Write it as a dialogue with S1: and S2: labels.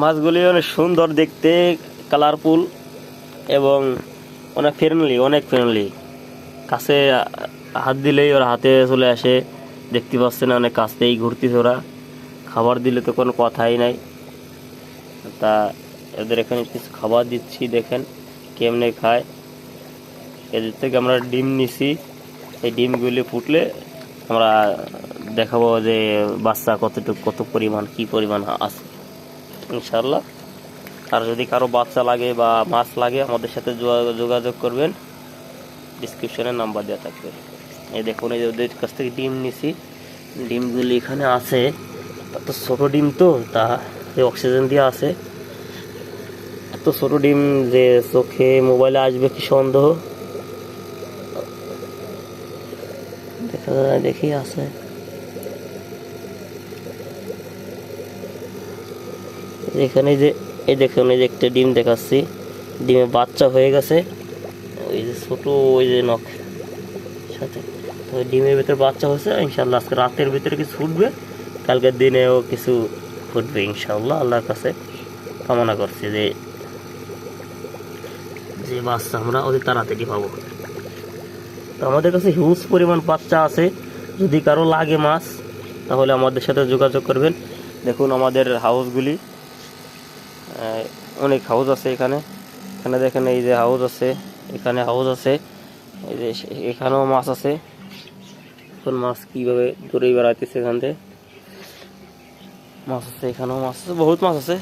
S1: মাছগুলি অনেক সুন্দর দেখতে, কালারফুল এবং অনেক ফ্রেন্ডলি। কাছে হাত দিলেই ওরা হাতে চলে আসে, দেখতে পাচ্ছেন অনেক কাছেই ঘুরতেছে ওরা। খাবার দিলে তো কোনো কথাই নাই। তা এদের এখানে কিছু খাবার দিচ্ছি, দেখেন কেমনে খায়। এদের থেকে আমরা ডিম নিছি, এই ডিমগুলি ফুটলে আমরা দেখাবো যে বাচ্চা কত পরিমাণ কি পরিমাণ আছে ইনশাল্লাহ। আর যদি কারো বাচ্চা লাগে বা মাছ লাগে আমাদের সাথে যোগাযোগ করবেন, ডিসক্রিপশনে নাম্বার দেওয়া থাকবে। এই দেখুন, এই যে ওদের কাছ থেকে ডিম নিছি, ডিমগুলি এখানে আছে। এত ছোট ডিম তো, তা অক্সিজেন দিয়ে আছে। এত ছোট ডিম যে চোখে মোবাইলে আসবে কি সন্দেহ। দেখা যায়, দেখি আছে। এখানে যে এই দেখুন, এই যে একটা ডিম দেখাচ্ছি, ডিমে বাচ্চা হয়ে গেছে। ওই যে ছোট, ওই যে নখ সাথে, তো ডিমের ভিতরে বাচ্চা হয়েছে। ইনশাল্লাহ আজকে রাতের ভিতরে কিছু ফুটবে, কালকের দিনেও কিছু ফুটবে ইনশাল্লাহ। আল্লাহর কাছে কামনা করছি যে বাচ্চা আমরা অতি তাড়াতাড়ি পাবো। তো আমাদের কাছে হিউজ পরিমাণ বাচ্চা আছে, যদি কারো লাগে মাছ তাহলে আমাদের সাথে যোগাযোগ করবেন। দেখুন আমাদের হাউসগুলি, অনেক হাউস আছে এখানে। এখানে দেখেন, এই যে হাউস আছে, এখানে হাউস আছে, এই যে এখানেও মাছ আছে। এখন মাছ কীভাবে দৌড়ে বেড়াইতেছে, এখান থেকে মাছ আছে, এখানেও মাছ আছে, বহুত মাছ আছে।